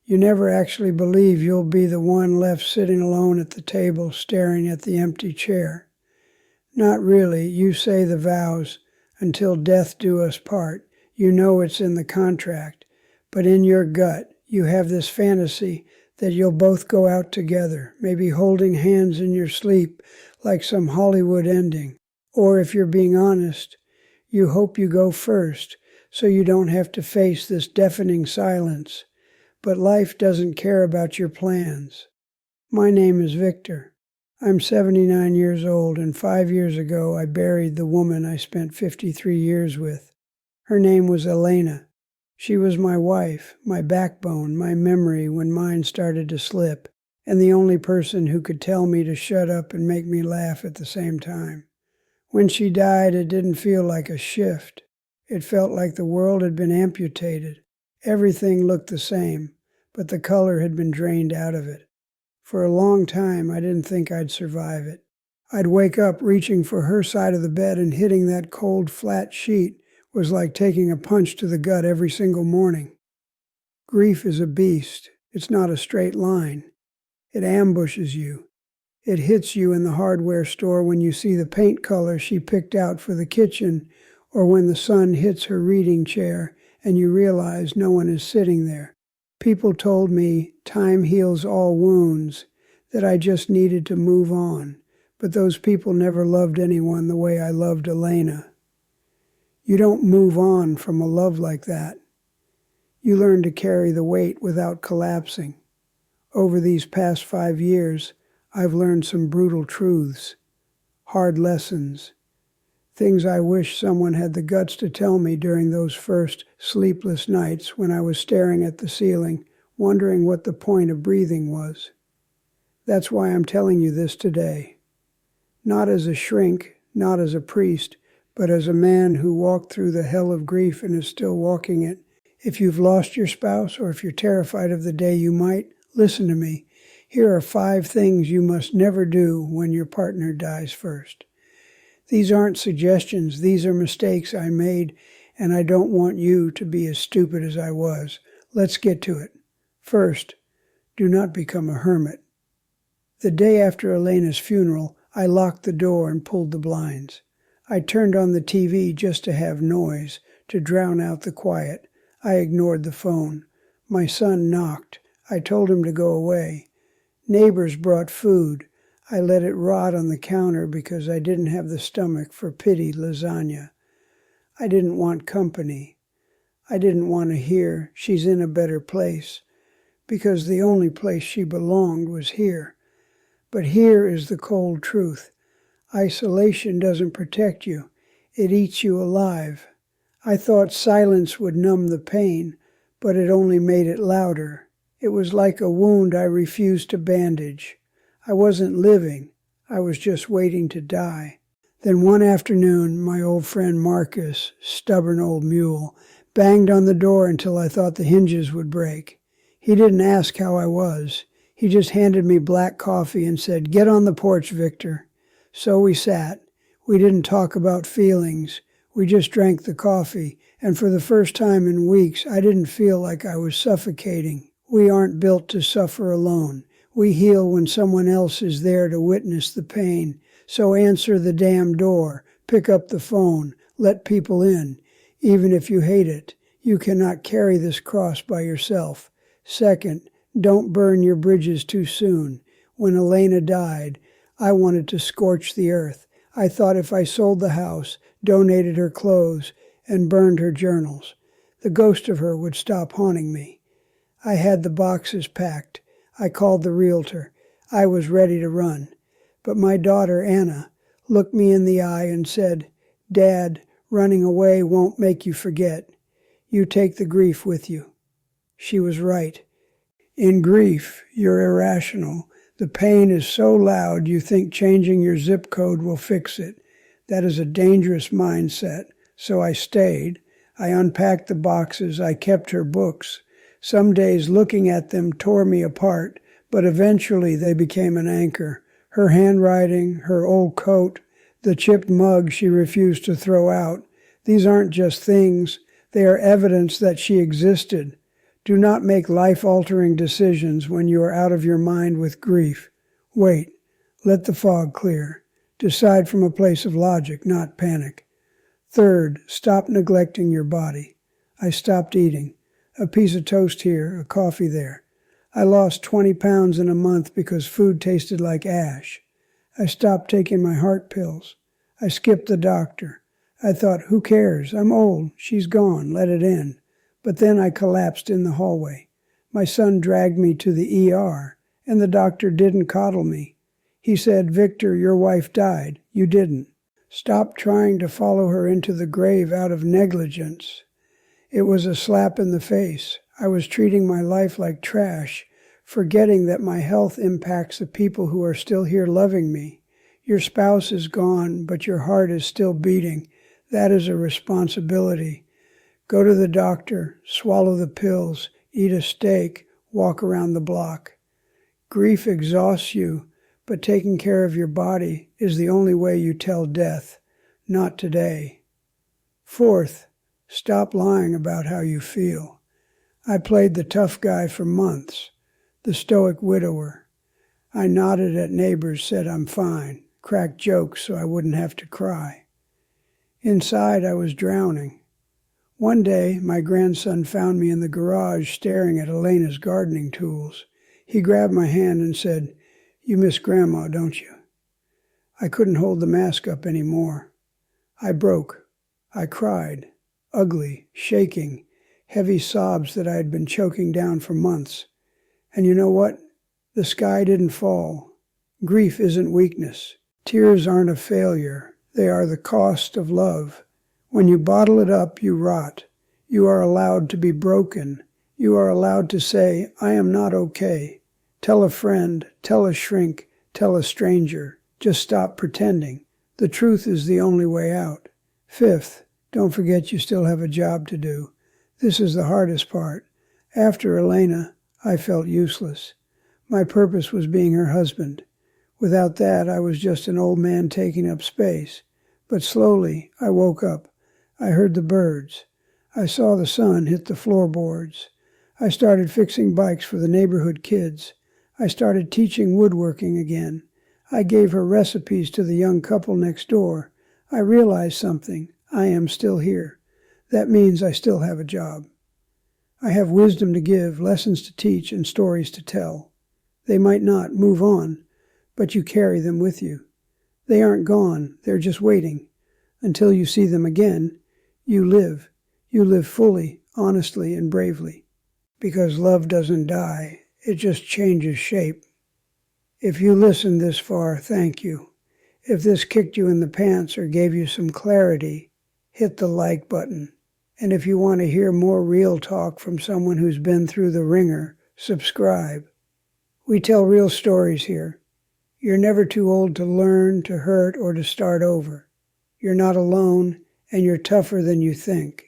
You never actually believe you'll be the one left sitting alone at the table staring at the empty chair. Not really. You say the vows, until death do us part. You know it's in the contract. But in your gut, you have this fantasy that you'll both go out together, maybe holding hands in your sleep like some Hollywood ending. Or if you're being honest, you hope you go first so you don't have to face this deafening silence. But life doesn't care about your plans. My name is Victor. I'm 79 years old, and 5 years ago I buried the woman I spent 53 years with. Her name was Elena. She was my wife, my backbone, my memory when mine started to slip, and the only person who could tell me to shut up and make me laugh at the same time. When she died, it didn't feel like a shift. It felt like the world had been amputated. Everything looked the same, but the color had been drained out of it. For a long time, I didn't think I'd survive it. I'd wake up reaching for her side of the bed, and hitting that cold, flat sheet was like taking a punch to the gut every single morning. Grief is a beast. It's not a straight line. It ambushes you. It hits you in the hardware store when you see the paint color she picked out for the kitchen, or when the sun hits her reading chair and you realize no one is sitting there. People told me time heals all wounds, that I just needed to move on, but those people never loved anyone the way I loved Elena. You don't move on from a love like that. You learn to carry the weight without collapsing. Over these past 5 years, I've learned some brutal truths, hard lessons, things I wish someone had the guts to tell me during those first sleepless nights when I was staring at the ceiling, wondering what the point of breathing was. That's why I'm telling you this today. Not as a shrink, not as a priest, but as a man who walked through the hell of grief and is still walking it. If you've lost your spouse, or if you're terrified of the day you might, listen to me. Here are 5 things you must never do when your partner dies first. These aren't suggestions. These are mistakes I made, and I don't want you to be as stupid as I was. Let's get to it. First, do not become a hermit. The day after Elena's funeral, I locked the door and pulled the blinds. I turned on the TV just to have noise, to drown out the quiet. I ignored the phone. My son knocked. I told him to go away. Neighbors brought food. I let it rot on the counter because I didn't have the stomach for pity lasagna. I didn't want company. I didn't want to hear she's in a better place, because the only place she belonged was here. But here is the cold truth. Isolation doesn't protect you. It eats you alive. I thought silence would numb the pain, but it only made it louder. It was like a wound I refused to bandage. I wasn't living. I was just waiting to die. Then one afternoon, my old friend Marcus, stubborn old mule, banged on the door until I thought the hinges would break. He didn't ask how I was. He just handed me black coffee and said, "Get on the porch, Victor." So we sat. We didn't talk about feelings. We just drank the coffee, and for the first time in weeks, I didn't feel like I was suffocating. We aren't built to suffer alone. We heal when someone else is there to witness the pain. So answer the damn door, pick up the phone, let people in. Even if you hate it, you cannot carry this cross by yourself. Second, don't burn your bridges too soon. When Elena died, I wanted to scorch the earth. I thought if I sold the house, donated her clothes, and burned her journals, the ghost of her would stop haunting me. I had the boxes packed. I called the realtor. I was ready to run. But my daughter, Anna, looked me in the eye and said, "Dad, running away won't make you forget. You take the grief with you." She was right. In grief, you're irrational. The pain is so loud you think changing your zip code will fix it. That is a dangerous mindset. So I stayed. I unpacked the boxes. I kept her books. Some days looking at them tore me apart, but eventually they became an anchor. Her handwriting, her old coat, the chipped mug she refused to throw out. These aren't just things. They are evidence that she existed. Do not make life-altering decisions when you are out of your mind with grief. Wait. Let the fog clear. Decide from a place of logic, not panic. Third, stop neglecting your body. I stopped eating. A piece of toast here, a coffee there. I lost 20 pounds in a month because food tasted like ash. I stopped taking my heart pills. I skipped the doctor. I thought, who cares? I'm old. She's gone. Let it in. But then I collapsed in the hallway. My son dragged me to the ER, and the doctor didn't coddle me. He said, Victor, your wife died. You didn't. Stop trying to follow her into the grave out of negligence. It was a slap in the face. I was treating my life like trash, forgetting that my health impacts the people who are still here loving me. Your spouse is gone, but your heart is still beating. That is a responsibility. Go to the doctor, swallow the pills, eat a steak, walk around the block. Grief exhausts you, but taking care of your body is the only way you tell death. Not today. Fourth, stop lying about how you feel. I played the tough guy for months, the stoic widower. I nodded at neighbors, said I'm fine, cracked jokes so I wouldn't have to cry. Inside, I was drowning. One day, my grandson found me in the garage staring at Elena's gardening tools. He grabbed my hand and said, You miss Grandma, don't you? I couldn't hold the mask up anymore. I broke. I cried, ugly, shaking, heavy sobs that I had been choking down for months. And you know what? The sky didn't fall. Grief isn't weakness. Tears aren't a failure. They are the cost of love. When you bottle it up, you rot. You are allowed to be broken. You are allowed to say, I am not okay. Tell a friend, tell a shrink, tell a stranger. Just stop pretending. The truth is the only way out. Fifth, don't forget you still have a job to do. This is the hardest part. After Elena, I felt useless. My purpose was being her husband. Without that, I was just an old man taking up space. But slowly, I woke up. I heard the birds. I saw the sun hit the floorboards. I started fixing bikes for the neighborhood kids. I started teaching woodworking again. I gave her recipes to the young couple next door. I realized something. I am still here. That means I still have a job. I have wisdom to give, lessons to teach, and stories to tell. They might not move on, but you carry them with you. They aren't gone. They're just waiting. Until you see them again, you live. You live fully, honestly, and bravely. Because love doesn't die. It just changes shape. If you listened this far, thank you. If this kicked you in the pants or gave you some clarity, hit the like button. And if you want to hear more real talk from someone who's been through the ringer, subscribe. We tell real stories here. You're never too old to learn, to hurt, or to start over. You're not alone, and you're tougher than you think.